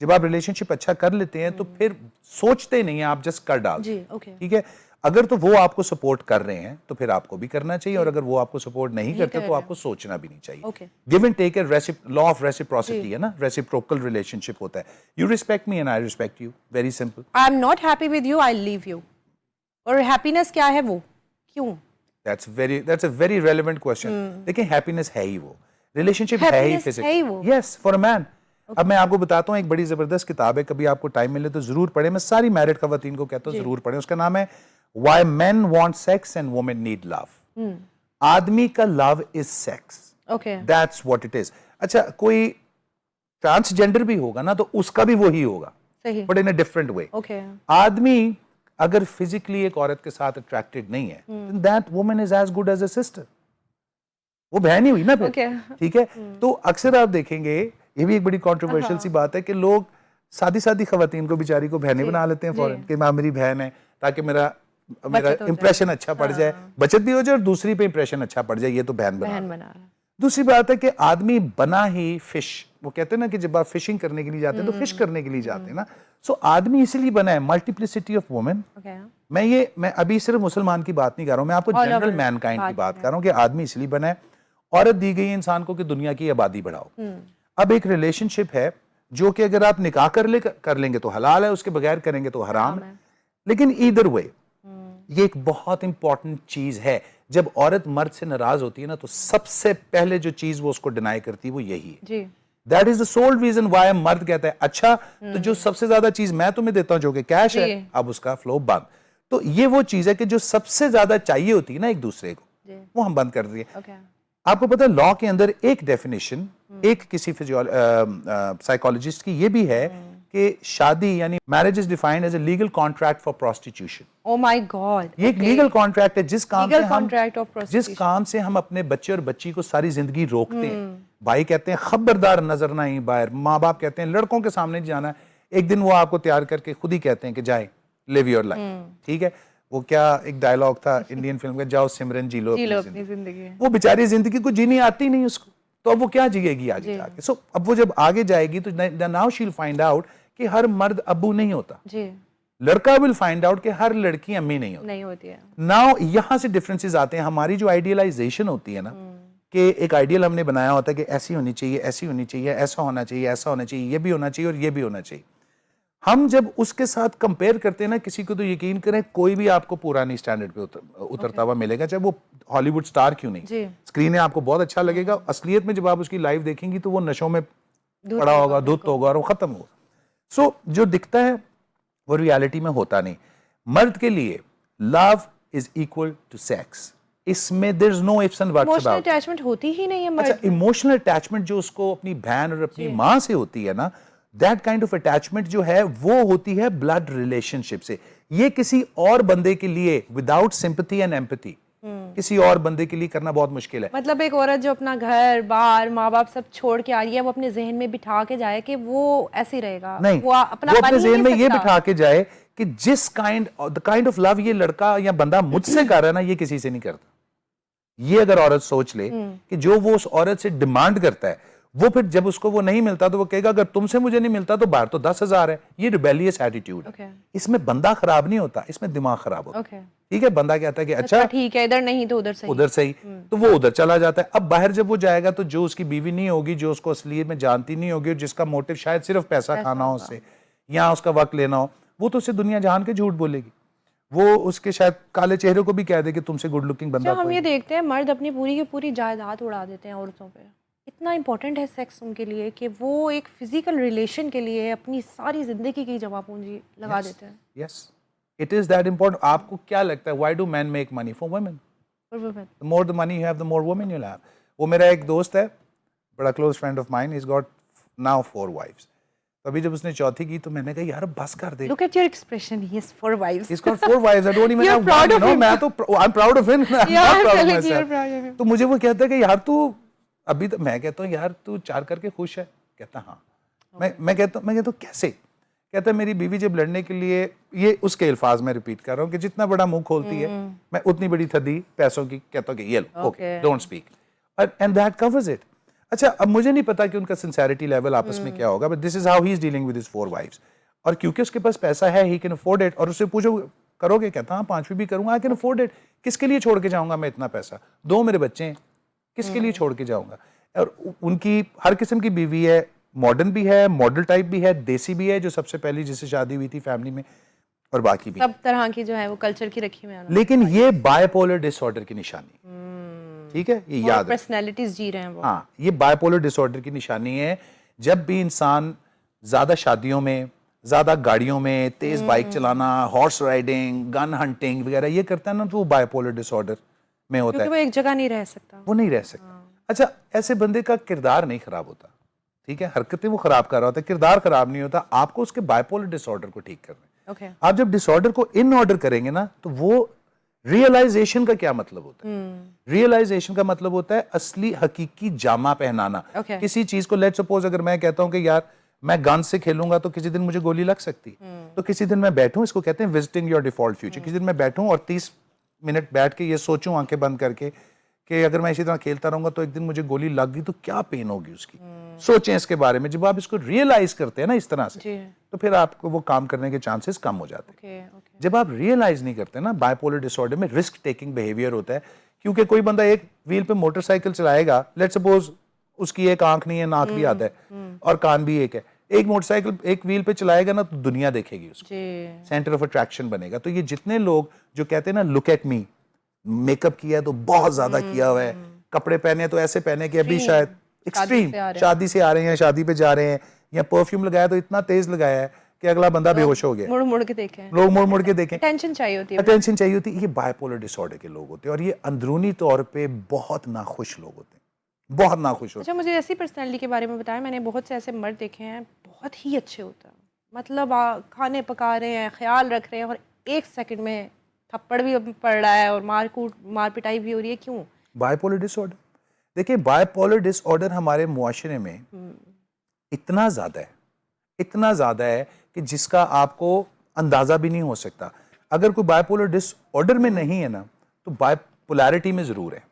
जब आप रिलेशनशिप अच्छा कर लेते हैं तो फिर सोचते नहीं है, आप जस्ट कर डालते हैं। ठीक है, अगर तो वो आपको सपोर्ट कर रहे हैं तो फिर आपको भी करना चाहिए, और अगर वो आपको सपोर्ट नहीं करते तो आपको सोचना भी नहीं चाहिए। Give and take, law of reciprocity है ना, रेसिप्रोकल रिलेशनशिप होता है। You respect me and I respect you, very simple. I am not happy with you, I leave you. और हैप्पीनेस क्या है, वो क्यों? That's a very relevant question. देखिए, हैप्पीनेस है ही वो, रिलेशनशिप है ही physical, yes, for a man. अब मैं आपको बताता हूँ, एक बड़ी जबरदस्त किताब है, कभी आपको टाइम मिले तो जरूर पढ़े। मैं सारी मैरिड खवातीन को कहता हूँ जरूर पढ़े। उसका नाम है Why Men Want Sex and Women Need Love। आदमी का love is sex, that's what it is. अच्छा, कोई ट्रांसजेंडर भी होगा ना तो उसका भी वही होगा, but in a different way. आदमी अगर फिजिकली एक औरत के साथ अट्रैक्टेड नहीं है, that woman is as good as a sister, वो बहन ही हुई ना फिर। ठीक है, तो अक्सर आप देखेंगे, ये भी एक बड़ी कॉन्ट्रोवर्शियल सी बात है कि लोग सादी खवातीन को बेचारी को बहनें बना लेते हैं फौरन, कि मां मेरी बहन है ताकि मेरा इंप्रेशन अच्छा पड़ जाए, बचत भी हो जाए और दूसरी पे इंप्रेशन अच्छा पड़ जाए, ये तो बहन बना। दूसरी बात है कि आदमी बना ही फिश, वो कहते हैं ना कि जब आप फिशिंग करने के लिए जाते हैं तो फिश करने के लिए जाते हैं ना। सो आदमी इसलिए बना है, मल्टीप्लिसिटी ऑफ वुमेन। मैं अभी सिर्फ मुसलमान की बात नहीं कर रहा हूं, मैं आपको जनरल मैनकाइंड की बात कर रहा हूं कि आदमी इसलिए बना है। औरत दी गई इंसान को कि दुनिया की आबादी बढ़ाओ। अब एक रिलेशनशिप है जो कि अगर आप निकाह कर लेंगे तो हलाल है, उसके बगैर करेंगे तो हराम है। लेकिन ईदर वे ये एक बहुत इंपॉर्टेंट चीज है। जब औरत मर्द से नाराज होती है ना, तो सबसे पहले जो चीज वो उसको डिनाई करती है वो यही है। That is the sole reason why मर्द कहता है अच्छा, तो जो सबसे ज्यादा चीज मैं तुम्हें देता हूं जो कि कैश है, अब उसका फ्लो बंद। तो ये वो चीज है कि जो सबसे ज्यादा चाहिए होती है ना एक दूसरे को, वो हम बंद कर दिए। आपको पता है लॉ के अंदर एक डेफिनेशन एक किसी साइकोलॉजिस्ट की ये भी है कि शादी यानी marriage is defined as a legal contract for prostitution. Oh my god, ये एक लीगल कॉन्ट्रैक्ट है जिस काम से हम अपने बच्चे और बच्ची को सारी जिंदगी रोकते हैं। भाई कहते हैं खबरदार नजर ना ही बाहर, माँ बाप कहते हैं लड़कों के सामने नहीं जाना। एक दिन वो आपको तैयार करके खुद ही कहते हैं कि जाए लिव योर लाइफ। ठीक है, वो क्या एक डायलॉग था इंडियन फिल्म का, जाओ सिमरन जी लो अपनी जिंदगी। वो बेचारी जिंदगी को जीनी आती नहीं उसको, तो अब वो क्या जिएगी आगे जाके। सो अब वो जब आगे जाएगी तो now she will find out कि हर मर्द अब्बू नहीं होता। लड़का विल फाइंड आउट कि हर लड़की अम्मी नहीं होती है। नाउ यहां से डिफरेंसेस आते हैं। हमारी जो आइडियलाइजेशन होती है ना कि एक आइडियल हमने बनाया होता है कि ऐसी होनी चाहिए, ऐसी होनी चाहिए, ऐसा होना चाहिए, ऐसा होना चाहिए, ये भी होना चाहिए और ये भी होना चाहिए। हम जब उसके साथ कंपेयर करते हैं ना किसी को, तो यकीन करें कोई भी आपको पुरानी स्टैंडर्ड पे उतरता हुआ मिलेगा, चाहे वो हॉलीवुड स्टार क्यों नहीं। स्क्रीन है आपको बहुत अच्छा लगेगा, असलियत में जब आप उसकी लाइव देखेंगी तो वो नशों में पड़ा होगा, धुत होगा और वो खत्म होगा। सो जो दिखता है वो रियलिटी में होता नहीं। मर्द के लिए love is equal to sex, इसमें there is no ifs and buts about. Emotional attachment होती ही नहीं है मर्द। अच्छा, इमोशनल अटैचमेंट जो उसको अपनी बहन और अपनी माँ से होती है ना, दैट काइंड ऑफ अटैचमेंट जो है वो होती है ब्लड रिलेशनशिप से। ये किसी और बंदे के लिए विदाउट सिंपैथी एंड एम्पैथी किसी और बंदे के लिए करना बहुत मुश्किल है। मतलब एक औरत जो अपना घर बार माँ बाप सब छोड़ के आ रही है, वो अपने जहन में बिठा के जाए कि वो ऐसे ही रहेगा, नहीं, वो अपने जहन में ये बिठा के जाए कि जिस द काइंड ऑफ लव ये लड़का या बंदा मुझसे कर रहा है ना, ये किसी से नहीं करता। ये अगर औरत सोच ले कि जो वो उस औरत से डिमांड करता है, वो फिर जब उसको वो नहीं मिलता तो वो कहेगा अगर तुमसे मुझे नहीं मिलता तो बाहर तो 10,000 है। ये रिबेलियस एटीट्यूड है। इसमें बंदा खराब नहीं होता, इसमें दिमाग खराब होता है। ठीक है, बंदा कहता है कि अच्छा ठीक है, इधर नहीं तो उधर सही, तो वो उधर चला जाता है। अब बाहर जब वो जाएगा तो जो उसकी बीवी नहीं होगी, जो उसको असलियत में जानती नहीं होगी, जिसका मोटिव शायद सिर्फ पैसा खाना हो उससे या उसका वक्त लेना हो, वो तो उससे दुनिया जहान के झूठ बोलेगी। वो उसके शायद काले चेहरे को भी कह दे कि तुमसे गुड लुकिंग बंदा। हम ये देखते हैं मर्द अपनी पूरी की पूरी जायदाद उड़ा देते हैं औरतों पे। इतना इंपॉर्टेंट है सेक्स उनके लिए कि वो एक फिजिकल रिलेशन के लिए अपनी सारी जिंदगी की जमा पूंजी लगा देते हैं। Yes, it is that important. आपको क्या लगता है why do men make money for women? The more the money you have the more women you will have. वो मेरा एक दोस्त है, बड़ा close friend of mine, is got now 4 wives. अभी जब उसने चौथी की तो मैंने कहा यार बस कर दे। Look at your expression, he has 4 wives. He's got 4 wives. I don't even You're have proud one. of him. मैं तो I'm proud of him. I'm Yeah, not proud of you're myself. proud of him. तो मुझे वो कहता है कि यार तू अभी तो, मैं कहता हूँ यार तू 4 करके खुश है? कहता हाँ। मैं कहता हूँ कैसे? कहता है मेरी बीवी जब लड़ने के लिए, ये उसके अल्फाज में रिपीट कर रहा हूँ कि जितना बड़ा मुंह खोलती है मैं उतनी बड़ी थदी पैसों की। कहता हूँ कि ये लो, okay, don't speak, and that covers it. अच्छा, अब मुझे नहीं पता कि उनका सिंसेरिटी लेवल आपस में क्या होगा, but this is how he is dealing with his 4 wives. और क्योंकि उसके पास पैसा है, ही कैन अफोर्ड इट। और उससे पूछो करोगे? कहता हाँ 5वीं भी करूंगा, आई कैन अफोर्ड इट। किसके लिए छोड़ के जाऊंगा मैं इतना पैसा? 2 मेरे बच्चे हैं, किसके लिए छोड़ के जाऊंगा? और उनकी हर किस्म की बीवी है, मॉडर्न भी है, मॉडल टाइप भी है, देसी भी है, जो सबसे पहली जिससे शादी हुई थी फैमिली में, और बाकी भी सब तरह की जो है वो कल्चर की रखी हुई है। लेकिन ये बायपोलर डिसऑर्डर की निशानी, ठीक है, ये याद, पर्सनैलिटीज जी रहे हैं वो। हाँ, ये बायपोलर डिसऑर्डर की निशानी है। जब भी इंसान ज्यादा शादियों में, ज्यादा गाड़ियों में, तेज बाइक चलाना, हॉर्स राइडिंग, गन हंटिंग वगैरह ये करता है ना, तो वो बायपोलर डिसऑर्डर में होता है। वो एक जगह नहीं रह सकता, वो नहीं रह सकता। अच्छा, ऐसे बंदे का किरदार नहीं खराब होता, ठीक है, हरकतें वो खराब कर रहा होता है, किरदार खराब नहीं होता। आपको उसके बायपोलर डिसऑर्डर को ठीक करना है। आप जब डिसऑर्डर को इन ऑर्डर करेंगे ना, तो वो रियलाइजेशन का क्या मतलब होता है? रियलाइजेशन का मतलब होता है असली हकीकी जामा पहनाना। किसी चीज को, लेट्स सपोज अगर मैं कहता हूं कि यार मैं गन से खेलूंगा तो किसी दिन मुझे गोली लग सकती, तो किसी दिन मैं बैठूं, इसको कहते हैं विजिटिंग योर डिफॉल्ट फ्यूचर। किसी दिन मैं बैठूं और 30 मिनट बैठ के ये सोचूं आंखें बंद करके कि अगर मैं इसी तरह खेलता रहूंगा तो एक दिन मुझे गोली लग गई तो क्या पेन होगी उसकी। सोचें इसके बारे में। जब आप इसको रियलाइज करते हैं ना इस तरह से, तो फिर आपको वो काम करने के चांसेस कम हो जाते हैं। जब आप रियलाइज नहीं करते ना, बायपोलर डिसऑर्डर में रिस्क टेकिंग बिहेवियर होता है। क्योंकि कोई बंदा एक व्हील पे मोटरसाइकिल चलाएगा, लेट्स सपोज उसकी एक आंख नहीं है, नाक भी आता है और कान भी एक है, एक मोटरसाइकिल एक व्हील पे चलाएगा ना तो दुनिया देखेगी उसको, सेंटर ऑफ अट्रैक्शन बनेगा। तो ये जितने लोग जो कहते हैं ना लुक एट मी, मेकअप किया है तो बहुत ज्यादा किया हुआ है, कपड़े पहने तो ऐसे पहने कि अभी शायद एक्सट्रीम शादी से आ रहे हैं, शादी पे जा रहे हैं, या परफ्यूम लगाया तो इतना तेज लगाया है कि अगला बंदा बेहोश हो गया। मुड़ मुड़ के देखें, लोग मुड़ मुड़ के देखें, अटेंशन चाहिए होती है, अटेंशन चाहिए होती है। ये बायपोलर डिसऑर्डर के लोग होते हैं और ये अंदरूनी तौर पे बहुत नाखुश लोग होते हैं, बहुत नाखुश होते हैं। अच्छा, मुझे ऐसी पर्सनैलिटी के बारे में बताया। मैंने बहुत से ऐसे मर्द देखे हैं, बहुत ही अच्छे होते हैं, मतलब खाने पका रहे हैं, ख्याल रख रहे हैं, और 1 सेकंड में थप्पड़ भी पड़ रहा है और मार पिटाई भी हो रही है। क्यों? Bipolar disorder. देखिए, बायपोलर डिसऑर्डर हमारे मुआशरे में इतना ज्यादा है कि जिसका आपको अंदाजा भी नहीं हो सकता। अगर कोई बायपोलर डिसऑर्डर में नहीं है ना, तो बायपोलैरिटी में जरूर है।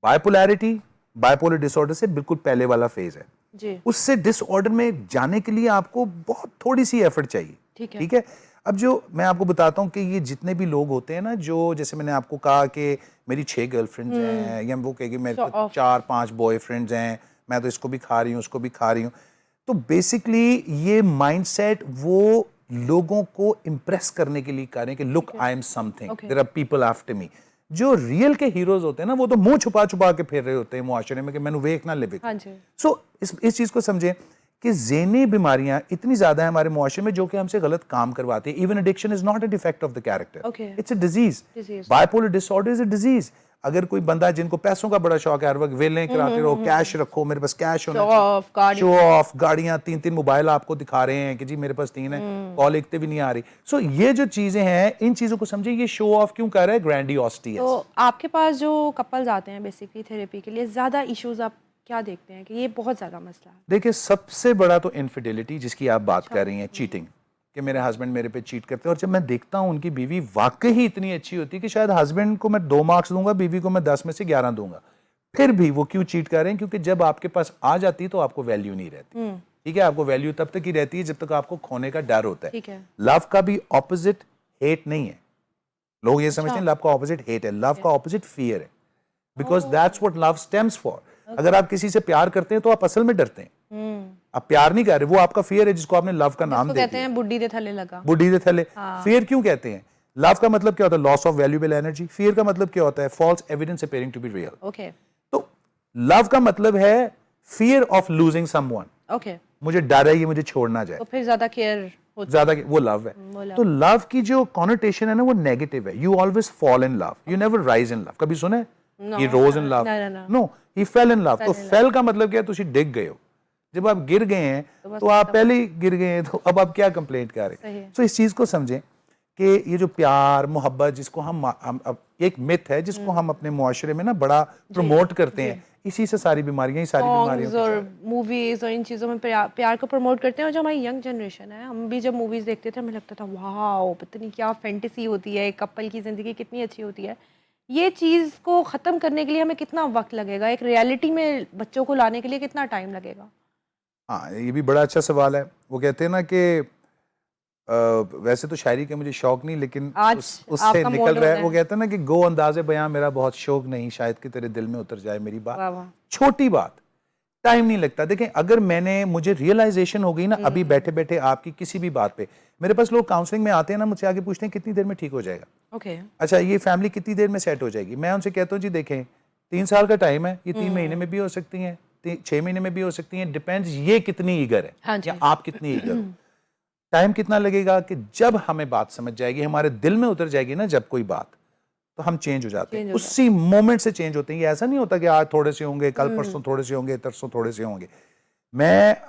बायपोलैरिटी बायपोलर डिसऑर्डर से बिल्कुल पहले वाला फेज है जी। उससे डिसऑर्डर में जाने के लिए आपको बहुत थोड़ी सी एफर्ट चाहिए, ठीक है। अब जो मैं आपको बताता हूँ कि ये जितने भी लोग होते हैं ना, जो जैसे मैंने आपको कहा कि मेरी 6 गर्लफ्रेंड्स हैं, या वो कहेगी मेरे को 4-5 बॉयफ्रेंड्स हैं, मैं तो इसको भी खा रही हूँ उसको भी खा रही हूँ। तो बेसिकली ये माइंडसेट वो लोगों को इम्प्रेस करने के लिए कर रहे हैं कि look I am something, there are people after me. जो रियल के हीरोज होते हैं ना, वो तो मुंह छुपा छुपा के फिर रहे होते हैं मुआशरे में कि मैंने वेख ना लिविक। सो इस चीज को समझे कि ज़हनी बीमारियां इतनी ज्यादा है हमारे मुआशरे में जो कि हमसे गलत काम करवाती है। Even addiction is not a defect of the character, it's a disease. Bipolar disorder is a disease. अगर कोई बंदा जिनको पैसों का बड़ा शौक है, हर वक्त वेलें कराते रहो, कैश रखो, मेरे पास कैश होना चाहिए, शो ऑफ, गाड़ियां 3-3 मोबाइल आपको दिखा रहे हैं कि जी मेरे पास 3 है, कॉल लिखते भी नहीं आ रही। सो ये जो चीजें हैं, इन चीजों को समझिए, ये शो ऑफ क्यों कर रहा है, ग्रैंडियोसिटी है। तो आपके पास जो कपल्स आते हैं बेसिकली थेरेपी के लिए, ज्यादा इश्यूज आप क्या देखते हैं कि ये बहुत ज्यादा मसला है? देखिए, सबसे बड़ा तो इनफिडेलिटी जिसकी आप बात कर रही हैं, चीटिंग, कि मेरे हस्बैंड मेरे पे चीट करते हैं। और जब मैं देखता हूँ उनकी बीवी वाकई ही इतनी अच्छी होती है कि शायद हस्बैंड को मैं 2 मार्क्स दूंगा, बीवी को मैं 10 में से 11 दूंगा, फिर भी वो क्यों चीट कर रहे हैं? क्योंकि जब आपके पास आ जाती है तो आपको वैल्यू नहीं रहती। ठीक है, आपको वैल्यू तब तक ही रहती है जब तक आपको खोने का डर होता है। लव का भी ऑपोजिट हेट नहीं है। लोग ये समझते हैं लव का ऑपोजिट हेट है, लव का ऑपोजिट फियर है, because that's what love stems for. अगर आप किसी से प्यार करते हैं तो आप असल में डरते हैं, आप प्यार नहीं कर रहे, वो आपका फियर है जिसको आपने लव का नाम दे दिया। कहते हैं बुड्ढी दे थल्ले लगा। बुड्ढी दे थल्ले। फियर क्यों कहते हैं? लव का मतलब क्या होता है? Loss of valuable energy. Fear का मतलब क्या होता है? False evidence appearing to be real. Okay. तो लव का मतलब है fear of losing someone. Okay. मुझे डर है ये मुझे छोड़ ना जाए, तो फिर ज्यादा केयर होती ज्यादा, वो लव है। तो लव की जो कॉनोटेशन है ना, वो नेगेटिव है। You always fall in love, you never rise in love. कभी सुना है? He rose in love? No, he fell in love. तो fell का मतलब क्या है? तुसी डिग गए हो। जब आप गिर गए हैं तो आप पहले ही गिर गए हैं, तो अब आप क्या कंप्लेंट कर रहे हैं? तो इस चीज को समझें कि ये जो प्यार मोहब्बत जिसको हम एक मिथ है जिसको हम अपने मुआशरे में ना बड़ा प्रमोट करते हैं, इसी से सारी बीमारियां ही सारी बीमारियां और मूवीज और इन चीज़ों में प्यार को प्रमोट करते हैं। और जो हमारी यंग जनरेशन है, हम भी जब मूवीज देखते थे हमें लगता था वाह पता नहीं क्या फैंटेसी होती है, एक कपल की जिंदगी कितनी अच्छी होती है। ये चीज़ को ख़त्म करने के लिए हमें कितना वक्त लगेगा? एक रियलिटी में बच्चों को लाने के लिए कितना टाइम लगेगा? हाँ, ये भी बड़ा अच्छा सवाल है। वो कहते हैं ना कि वैसे तो शायरी का मुझे शौक नहीं, लेकिन उससे निकल रहा है। वो कहते हैं ना कि गो अंदाज़े बयां मेरा बहुत शौक नहीं, शायद कि तेरे दिल में उतर जाए मेरी बात। छोटी बात, टाइम नहीं लगता। देखें, अगर मुझे रियलाइजेशन हो गई ना अभी बैठे बैठे आपकी किसी भी बात पे, मेरे पास लोग काउंसलिंग में आते हैं ना, मुझसे आगे पूछते हैं कितनी देर में ठीक हो जाएगा? अच्छा, ये फैमिली कितनी देर में सेट हो जाएगी? मैं उनसे कहता हूँ जी देखें, 3 साल का टाइम है, ये 3 महीने में भी हो सकती हैं, 6 महीने में भी हो सकती हैं, डिपेंड्स ये कितनी ईगर है या आप कितनी ईगर हो। टाइम कितना लगेगा कि जब हमें बात समझ जाएगी, हमारे दिल में उतर जाएगी ना जब कोई बात, तो हम चेंज हो जाते हैं, उसी मोमेंट से चेंज होते हैं। ये ऐसा नहीं होता कि आज थोड़े से होंगे, कल परसों थोड़े से होंगे, तरसों थोड़े से होंगे।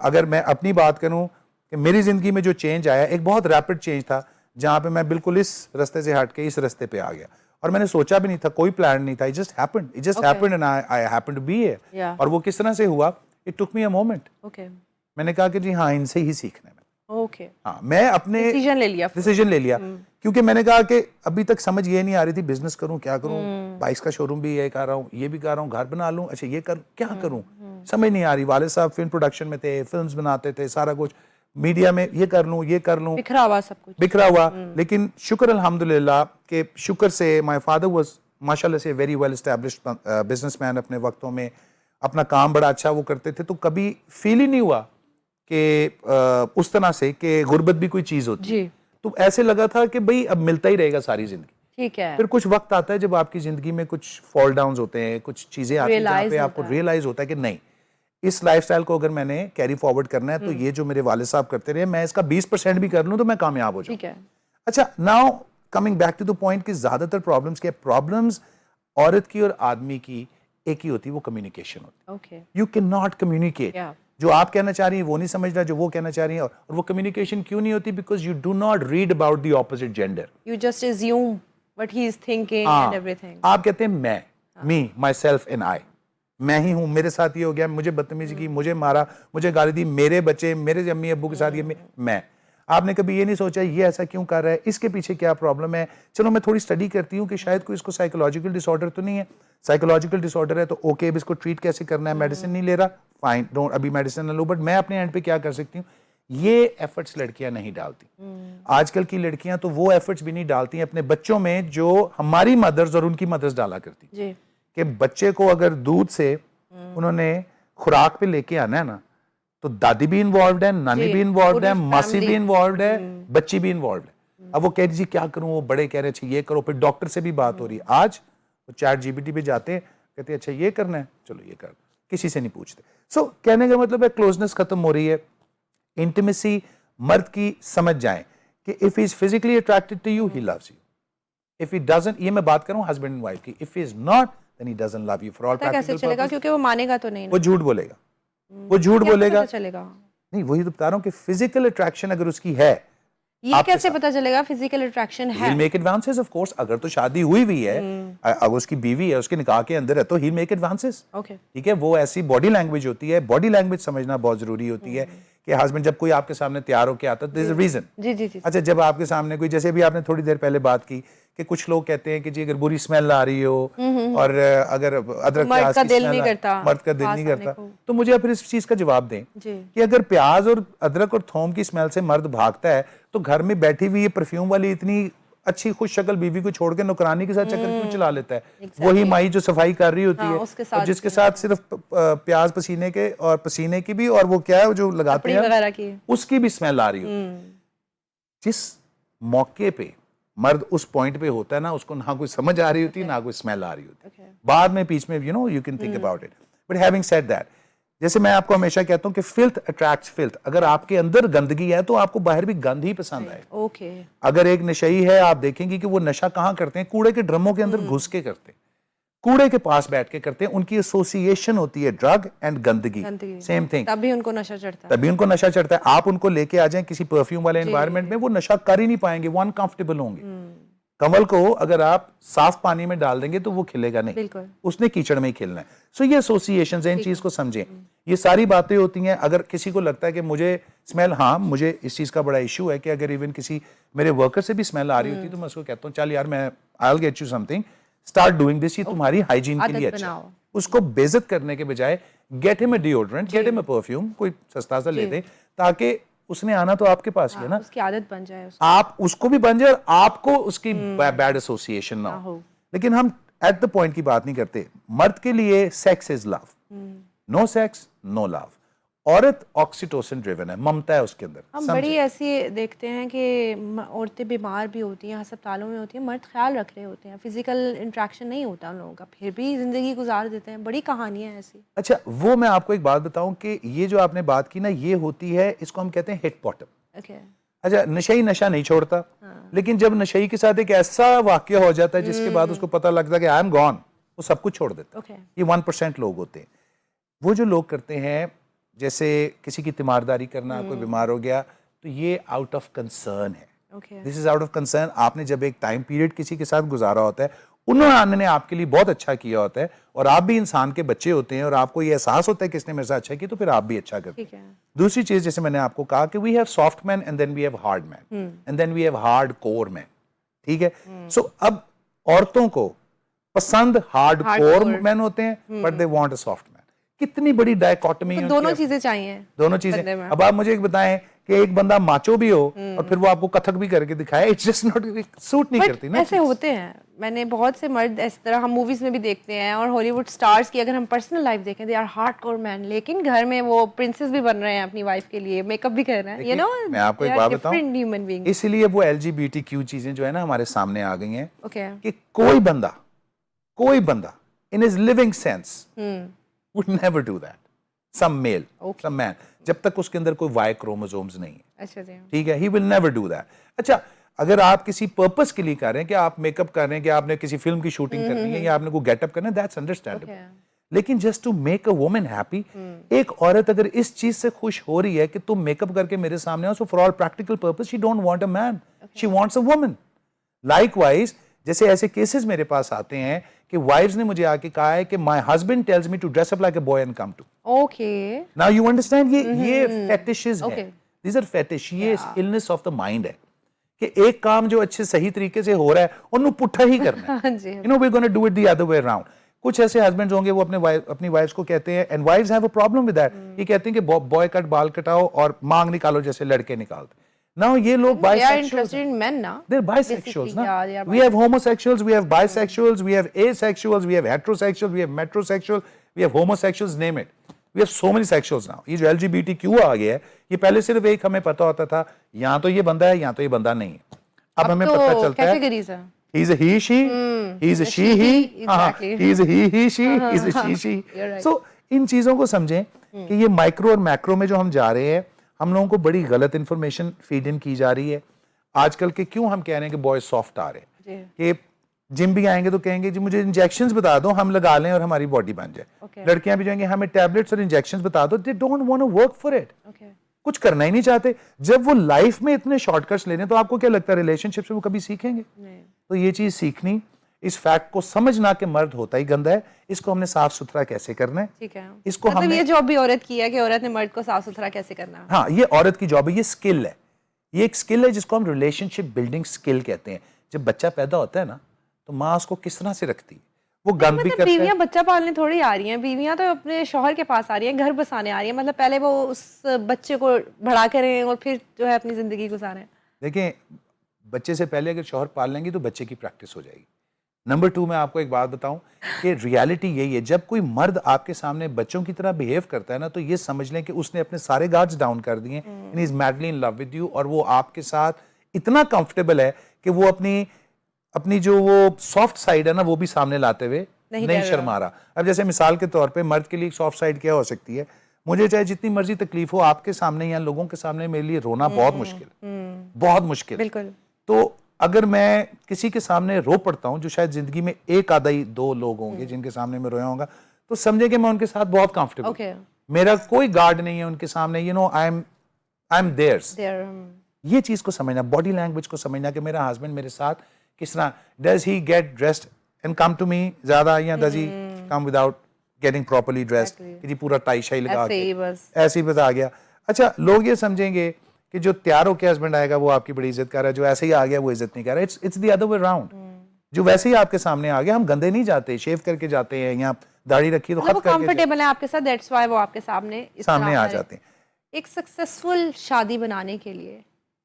अगर मैं अपनी बात करूं कि मेरी जिंदगी में जो चेंज आया, एक बहुत रैपिड चेंज था, जहां पे मैं बिल्कुल इस रास्ते से हट के इस रास्ते पे आ गया, और मैंने सोचा भी नहीं था, कोई प्लान नहीं था, it just happened and I happened to be here. और वो किस तरह से हुआ? It took me a moment. मैंने कहा कि जी हाँ, इनसे ही सीखना है। हाँ, मैं अपने डिसीजन ले लिया क्योंकि मैंने कहा कि अभी तक समझ ये नहीं आ रही थी, बिजनेस करूं क्या करूं, बाइक्स का शोरूम भी ये कर रहा हूं, ये भी कर रहा हूं, घर बना लूं, अच्छा ये कर क्या करूं, समझ नहीं आ रही। वाले साहब फिल्म प्रोडक्शन में थे, फिल्म्स बनाते थे, सारा कुछ मीडिया में, ये कर लूं, बिखरा हुआ सब कुछ, बिखरा हुआ। लेकिन शुक्र अल्हम्दुलिल्लाह के शुक्र से माय फादर वाज माशाल्लाह से वेरी वेल एस्टैब्लिश्ड बिजनेसमैन, अपने वक्तों में अपना काम बड़ा अच्छा वो करते थे, तो कभी फील ही नहीं हुआ कि उस तरह से कि गुर्बत भी कोई चीज होती है। तो ऐसे लगा था कि भाई अब मिलता ही रहेगा सारी जिंदगी। ठीक है। फिर कुछ वक्त आता है जब आपकी जिंदगी में कुछ फॉल डाउन्स होते हैं, कुछ चीजें आती हैं जहाँ पे आपको रियलाइज होता है कि नहीं, इस लाइफस्टाइल को अगर मैंने कैरी फॉरवर्ड करना है तो ये जो मेरे वाले साहब करते रहे, मैं इसका 20% भी कर लूं तो मैं कामयाब हो जाऊं। अच्छा, now coming back to the point कि ज्यादातर प्रॉब्लम्स औरत की और आदमी की एक ही होती है, वो कम्युनिकेशन होती है। You can not communicate. जो आप कहना चाह रही हैं वो नहीं समझ रहा जो वो कहना चाह रही है, और वो कम्युनिकेशन क्यों नहीं होती? Because you do not read about the opposite gender, you just assume what he is thinking and everything. आप कहते हैं मैं, मी, माई सेल्फ एंड आई, मैं ही हूं, मेरे साथ ये हो गया, मुझे बदतमीजी की, मुझे मारा, मुझे गाली दी, मेरे बच्चे, मेरे अम्मी अब्बू के साथ ये मैं। आपने कभी ये नहीं सोचा ये ऐसा क्यों कर रहा है, इसके पीछे क्या प्रॉब्लम है? चलो मैं थोड़ी स्टडी करती हूँ कि शायद कोई इसको साइकोलॉजिकल डिसऑर्डर तो नहीं है। साइकोलॉजिकल डिसऑर्डर है तो ओके, अब इसको ट्रीट कैसे करना है, मेडिसिन नहीं ले रहा, फाइन, डोंट अभी मेडिसिन ना लो, बट मैं अपने एंड पे क्या कर सकती हूँ? ये एफर्ट्स लड़कियां नहीं डालती। आजकल की लड़कियां तो वो एफर्ट्स भी नहीं डालती हैं अपने बच्चों में जो हमारी मदर्स और उनकी मदर्स डाला करती जी। कि बच्चे को अगर दूध से उन्होंने खुराक पे लेके आना है ना, तो दादी भी इन्वॉल्व है, नानी भी इन्वॉल्व है, मासी भी इन्वॉल्व है, बच्ची भी इन्वॉल्व है। अब वो कह रही जी क्या करूं, वो बड़े कह रहे अच्छा ये करो, फिर डॉक्टर से भी बात हो रही है। आज वो चैट जीपीटी पे जाते हैं, कहते हैं अच्छा ये करना है, चलो ये कर, किसी से नहीं पूछते। सो कहने का मतलब है क्लोजनेस खत्म हो रही है, इंटीमेसी। मर्द की समझ जाए कि if he is physically attracted to you, he loves you. If he doesn't, ये मैं बात कर रहा हूं हस्बैंड एंड वाइफ की, if he is not then he doesn't love you for all practical कैसे चलेगा? क्योंकि वो मानेगा तो नहीं ना। वो झूठ बोलेगा, वो झूठ बोलेगा। चलेगा नहीं, वही तो बता रहा हूं कि फिजिकल अट्रैक्शन अगर उसकी है, ये कैसे पता चलेगा फिजिकल अट्रैक्शन है? He'll make advances of course। अगर तो शादी हुई भी है, अगर उसकी बीवी है, उसके निकाह के अंदर है, तो he'll make advances। Okay। ठीक है, वो ऐसी बॉडी लैंग्वेज होती है, बॉडी लैंग्वेज समझना बहुत जरूरी होती है कि हस्बैंड जब कोई आपके सामने तैयार होकर आता है, देयर इज अ रीजन। जी जी जी। अच्छा, जब आपके सामने कोई, जैसे भी आपने थोड़ी देर पहले बात की कि कुछ लोग कहते हैं कि जी अगर बुरी स्मेल आ रही हो और अगर अदरक प्याज की स्मेल, मर्द का दिल नहीं करता, तो मुझे फिर इस चीज का जवाब दें कि अगर प्याज और अदरक और थोम की स्मेल से मर्द भागता है, तो घर में बैठी हुई ये परफ्यूम वाली इतनी अच्छी खुश शक्ल बीवी को छोड़ के नौकरानी के साथ चक्कर क्यों चला लेता है? वही माई जो सफाई कर रही होती है और जिसके साथ सिर्फ प्याज पसीने के और पसीने की भी, और वो क्या है जो लगाते हैं उसकी भी स्मेल आ रही होती है। जिस मौके पे मर्द उस पॉइंट पे होता है ना, उसको ना कोई समझ आ रही होती, ना कोई स्मेल आ रही होती। बाद में बीच में you can think about it. But having said that, जैसे मैं आपको हमेशा कहता हूं कि फिल्थ अट्रैक्ट्स फिल्थ। अगर आपके अंदर गंदगी है तो आपको बाहर भी गंद ही पसंद आए। ओके। अगर एक नशई है, आप देखेंगे कि वो नशा कहां करते हैं? कूड़े के ड्रमों के अंदर घुस के करते हैं, कूड़े के पास बैठ के करते हैं। उनकी एसोसिएशन होती है ड्रग एंड गंदगी, सेम थिंग। तभी उनको नशा चढ़ता है, तभी उनको नशा चढ़ता है। आप उनको लेके आ जाएं किसी परफ्यूम वाले एनवायरनमेंट में, वो नशा कर ही नहीं पाएंगे, वो अनकंफर्टेबल होंगे। कमल को अगर आप साफ पानी में डाल देंगे तो वो खिलेगा नहीं, उसने कीचड़ में ही खिलना है। सो ये एसोसिएशंस हैं, इन चीज को समझें। ये सारी बातें होती हैं। अगर किसी को लगता है कि मुझे स्मेल, हाँ मुझे इस चीज का बड़ा इशू है कि अगर इवन किसी मेरे वर्कर से भी स्मेल आ रही होती है तो मैं उसको कहता हूँ चल यार, मैं I will get you something, start doing this, ये तुम्हारी हाइजीन के लिए अच्छा है। उसको बेइज्जत करने के बजाय get him a deodorant, get him a perfume, कोई सस्ता सा ले दे, ताकि उसने आना तो आपके पास ही है ना, उसकी आदत बन जाए, आप उसको भी बन जाए और आपको उसकी बैड एसोसिएशन ना हो। लेकिन हम एट द पॉइंट की बात नहीं करते। मर्द के लिए sex is love, no sex no love. औरत ऑक्सीटोसिन ड्रिवन है, ममता है उसके अंदर। हम बड़ी ऐसी देखते हैं कि औरतें बीमार भी होती हैं, अस्पतालों में होती हैं, मर्द ख्याल रख रहे होते हैं, फिजिकल इंटरेक्शन नहीं होता उन लोगों का, फिर भी जिंदगी गुजार देते हैं। बड़ी कहानियां ऐसी। अच्छा, वो मैं आपको एक बात बताऊं कि ये जो आपने बात की ना, ये होती है, इसको हम कहते हैं हिट बॉटम। अच्छा, नशई नशा नहीं छोड़ता, लेकिन जब नशई के साथ एक ऐसा वाकया हो जाता है जिसके बाद उसको पता लगता है कि आई एम गॉन, वो सब कुछ छोड़ देता है। ये 1% लोग होते हैं। वो जो लोग करते हैं, जैसे किसी की तीमारदारी करना, कोई बीमार हो गया, तो ये आउट ऑफ कंसर्न है। This is out of concern. आपने जब एक टाइम पीरियड किसी के साथ गुजारा होता है, उन्होंने आपके लिए बहुत अच्छा किया होता है, और आप भी इंसान के बच्चे होते हैं और आपको ये एहसास होता है कि इसने मेरे साथ अच्छा किया, तो फिर आप भी अच्छा करते हैं। दूसरी चीज, जैसे मैंने आपको कहा कि we have soft man and then we have hard man and then we have hard core man. ठीक है, सो अब औरतों को पसंद हार्ड कोर मैन होते हैं, but they want a soft man. कितनी बड़ी डायकोटमी है। दोनों चीजें चाहिए, दोनों चीजें। अब आप मुझे एक बताएं कि एक बंदा माचो भी हो और फिर वो आपको कथक भी करके दिखाए, इट्स जस्ट नॉट, सूट नहीं करती ना। ऐसे होते हैं, मैंने बहुत से मर्द इस तरह हम मूवीज में भी देखते हैं, और हॉलीवुड स्टार्स की अगर हम पर्सनल लाइफ देखें, दे आर हार्डकोर मैन, लेकिन घर में वो प्रिंसेस भी बन रहे हैं अपनी वाइफ के लिए, मेकअप भी कर रहे हैं, यू नो। मैं आपको एक बात बताऊं, इसलिए वो LGBTQ चीजें जो है ना हमारे सामने आ गई हैं कि कोई बंदा in his living sense would never do that. Some male, some man, जब तक उसके अंदर कोई Y chromosomes नहीं है। अच्छा जी, ठीक है, he will never do that. अच्छा, अगर आप किसी पर्पस के लिए कर रहे हैं कि आप मेकअप कर रहे हैं, कि आपने किसी फिल्म की शूटिंग करनी है या आपने कोई गेटअप करना है, that's understandable. लेकिन just to make a woman happy, एक औरत अगर इस चीज से खुश हो रही है कि तुम मेकअप करके मेरे सामने आओ, so for all practical purpose, she don't want a man, she wants a woman. Likewise, जैसे ऐसे केसेस मेरे पास आते हैं कि वाइफ्स ने मुझे आके कहा है कि my husband tells me to dress up like a boy and come to. Okay, now you understand, ये फेटिशेस है, दीस आर फेटिश, ये इलनेस ऑफ द माइंड है कि एक काम जो अच्छे सही तरीके से हो रहा है उन्हें पुट्ठा ही करना है। You know, we are gonna do it the other way around. कुछ ऐसे हस्बैंड्स होंगे वो अपनी वाइफ्स को कहते हैं, and wives have a problem with that, ये कहते हैं कि बॉय कट, बाल कटाओ और मांग निकालो जैसे लड़के निकालते। नाउ ये लोग they are bisexuals interested in men now. they're bisexuals Basically, na? yeah, they are We have homosexuals, we have bisexuals, we have asexuals, we have heterosexuals, we have metrosexuals, we have homosexuals, name it. We have so many sexuals now. ये जो LGBTQ आ गया है, ये पहले सिर्फ एक हमें पता होता था, यहाँ तो ये बंदा है, यहाँ तो ये बंदा नहीं है। अब हमें तो पता चलता है categories हैं। He's a he, she. He's a she, he. Exactly. He's a he, she. He's a she, she. You're right. So इन चीजों को समझें कि ये माइक्रो और मैक्रो में जो हम जा रहे हैं, हम लोगों को बड़ी गलत इंफॉर्मेशन फीड इन की जा रही है। आजकल के क्यों हम कह रहे हैं कि बॉयज सॉफ्ट आ रहे हैं, कि जिम भी आएंगे तो कहेंगे जी मुझे इंजेक्शंस बता दो, हम लगा लें और हमारी बॉडी बन जाए। लड़कियां भी जाएंगे हमें टैबलेट्स और इंजेक्शंस बता दो, they don't want to work for it, कुछ करना ही नहीं चाहते। जब वो लाइफ में इतने शॉर्टकट्स ले रहे हैं तो आपको क्या लगता है रिलेशनशिप से वो कभी सीखेंगे? तो ये चीज सीखनी, इस फैक्ट को समझना कि मर्द होता ही गंदा है, इसको हमने साफ सुथरा कैसे करना है, ठीक है। इसको मतलब हमने ये जॉब भी औरत की है कि औरत ने मर्द को साफ सुथरा कैसे करना है। हाँ, ये औरत की जॉब है, ये स्किल है, ये एक स्किल है जिसको हम रिलेशनशिप बिल्डिंग स्किल कहते हैं। जब बच्चा पैदा होता है ना तो माँ उसको किस तरह से रखती है, वो गंद भी करता है। बीवियां बच्चा पालने थोड़ी आ रही हैं, बीवियां तो अपने शौहर के पास आ रही हैं, घर बसाने आ रही हैं। मतलब पहले वो उस बच्चे को बड़ा करें और फिर जो है अपनी जिंदगी गुजारें। देखें, बच्चे से पहले अगर शौहर पाल लेंगी तो बच्चे की प्रैक्टिस हो जाएगी। नंबर 2, मैं आपको एक बात बताऊं कि रियलिटी यही है, जब कोई मर्द आपके सामने बच्चों की तरह बिहेव करता है ना, तो ये समझ लें कि उसने अपने सारे गार्ड्स डाउन कर दिए and he is madly in love with you, और वो आपके साथ इतना कंफर्टेबल है कि वो अपनी जो वो सॉफ्ट साइड है ना वो भी सामने लाते हुए नहीं शर्मा रहा। अब जैसे मिसाल के तौर पे मर्द के लिए सॉफ्ट साइड क्या हो सकती है, मुझे चाहे जितनी मर्जी तकलीफ हो आपके सामने या लोगों के सामने मेरे लिए रोना बहुत मुश्किल, बहुत मुश्किल। बिल्कुल। तो अगर मैं किसी के सामने रो पड़ता हूं, जो शायद जिंदगी में एक आधा ही 2 लोग होंगे जिनके सामने मैं रोया होगा, तो समझे कि मैं उनके साथ बहुत कंफर्टेबल, मेरा कोई गार्ड नहीं है उनके सामने, you know I am theirs. ये चीज को समझना, बॉडी लैंग्वेज को समझना कि मेरा हस्बैंड मेरे साथ किस तरह, does he get dressed and come to me ज्यादा, या does he come without getting properly dressed, कि जी पूरा टाई शाई लगा के ऐसे ही बस आ गया। अच्छा, लोग ये समझेंगे कि जो तैयार होकर हस्बैंड आएगा वो आपकी बड़ी इज्जत कर रहा है, जो ऐसे ही आ गया वो इज्जत नहीं कर रहा। It's the other way round. जो वैसे ही आपके सामने आ गया, हम गंदे नहीं जाते, शेव करके जाते हैं या दाढ़ी रखी तो खत करके कंफर्टेबल है आपके साथ, दैट्स व्हाई वो आपके सामने आ जाते हैं। एक सक्सेसफुल शादी बनाने के लिए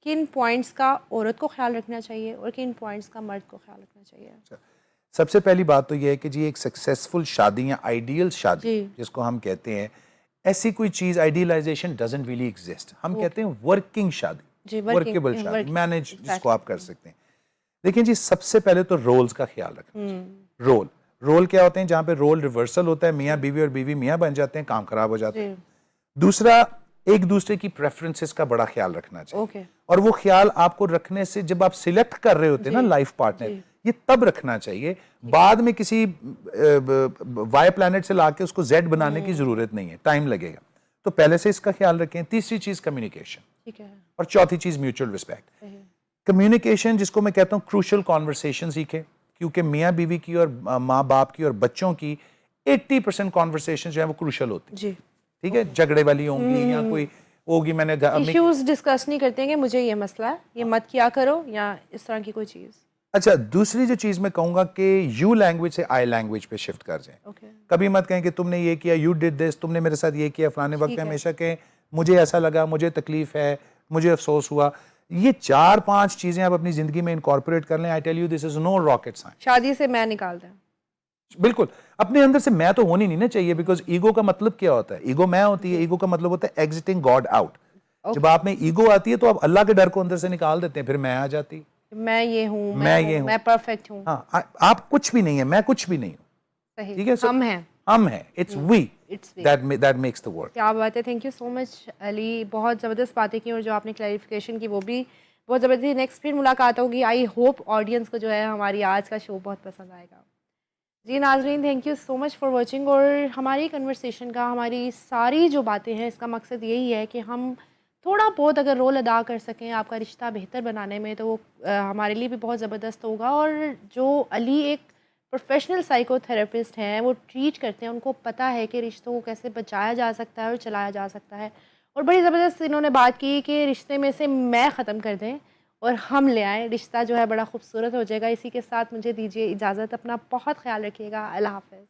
किन पॉइंट्स का औरत को ख्याल रखना चाहिए और किन पॉइंट्स का मर्द को ख्याल रखना चाहिए? सबसे पहली बात तो ये है कि जी एक सक्सेसफुल शादी या आइडियल शादी जिसको हम कहते हैं, ऐसी कोई चीज आइडियलाइजेशन डजंट रियली एग्जिस्ट। हम कहते हैं वर्किंग शादी, वर्केबल शादी, मैनेज जिसको आप कर सकते हैं। देखिए जी, सबसे पहले तो रोल्स का ख्याल रखना। रोल क्या होते हैं? जहां पे रोल रिवर्सल होता है, मियाँ बीवी और बीवी मियाँ बन जाते हैं, काम खराब हो जाते हैं। दूसरा, एक दूसरे की प्रेफरेंसेस का बड़ा ख्याल रखना चाहिए, और वो ख्याल आपको रखने से जब आप सिलेक्ट कर रहे होते हैं ना लाइफ पार्टनर, ये तब रखना चाहिए। बाद में किसी वाई प्लैनेट से लाके उसको जेड बनाने की जरूरत नहीं है, टाइम लगेगा। तो पहले से इसका ख्याल रखें। तीसरी चीज कम्युनिकेशन, ठीक है, और चौथी चीज म्यूचुअल रिस्पेक्ट। कम्युनिकेशन जिसको मैं कहता हूँ क्रूशियल कॉन्वर्सेशन सीखे, क्योंकि मियाँ बीवी की और माँ बाप की और बच्चों की 80% कॉन्वर्सेशन जो है वो क्रूशियल होती है। ठीक है, झगड़े वाली होंगी या कोई होगी, मैंने इश्यूज डिस्कस नहीं करते हैं कि मुझे ये मसला है, ये मत किया करो, या इस तरह की कोई चीज। अच्छा, दूसरी जो चीज मैं कहूंगा कि यू लैंग्वेज से आई लैंग्वेज पे शिफ्ट कर जाए। कभी मत कहें कि तुमने ये किया, यू डिड दिस, तुमने मेरे साथ ये किया फलाने वक्त। हमेशा कहें मुझे ऐसा लगा, मुझे तकलीफ है, मुझे अफसोस हुआ। ये 4-5 चीजें आप अपनी जिंदगी में इनकॉर्पोरेट कर लें, I tell you this is no rocket science. शादी से मैं निकाल दें, बिल्कुल अपने अंदर से मैं तो होनी नहीं ना चाहिए, बिकॉज ईगो का मतलब क्या होता है? ईगो मैं होती है, ईगो का मतलब होता है एग्जिटिंग गॉड आउट। जब आप में ईगो आती है तो आप अल्लाह के डर को अंदर से निकाल देते हैं, फिर मैं आ जाती, मैं ये हूँ, मैं परफेक्ट हूँ। हाँ, आप कुछ भी नहीं है, मैं कुछ भी नहीं हूँ, ठीक है, हम हैं, it's we, that makes the world. क्या बात है, thank you so much Ali, बहुत ज़बरदस्त बातें की और जो आपने क्लैरिफिकेशन की वो भी बहुत ज़बरदस्त। नेक्स्ट फिर मुलाकात होगी। आई होप ऑडियंस को जो है हमारी आज का शो बहुत पसंद आएगा। जी नाज़रीन, thank you so much for watching. और हमारी कन्वर्सेशन का, हमारी सारी जो बातें हैं, इसका मकसद यही है कि हम थोड़ा बहुत अगर रोल अदा कर सकें आपका रिश्ता बेहतर बनाने में, तो वो हमारे लिए भी बहुत ज़बरदस्त होगा। और जो अली एक प्रोफेशनल साइकोथेरेपिस्ट हैं, वो ट्रीट करते हैं, उनको पता है कि रिश्तों को कैसे बचाया जा सकता है और चलाया जा सकता है। और बड़ी ज़बरदस्त इन्होंने बात की कि रिश्ते में से मैं ख़त्म कर दें और हम ले आएँ, रिश्ता जो है बड़ा खूबसूरत हो जाएगा। इसी के साथ मुझे दीजिए इजाज़त, अपना बहुत ख्याल रखिएगा। अल्लाह हाफ़िज़।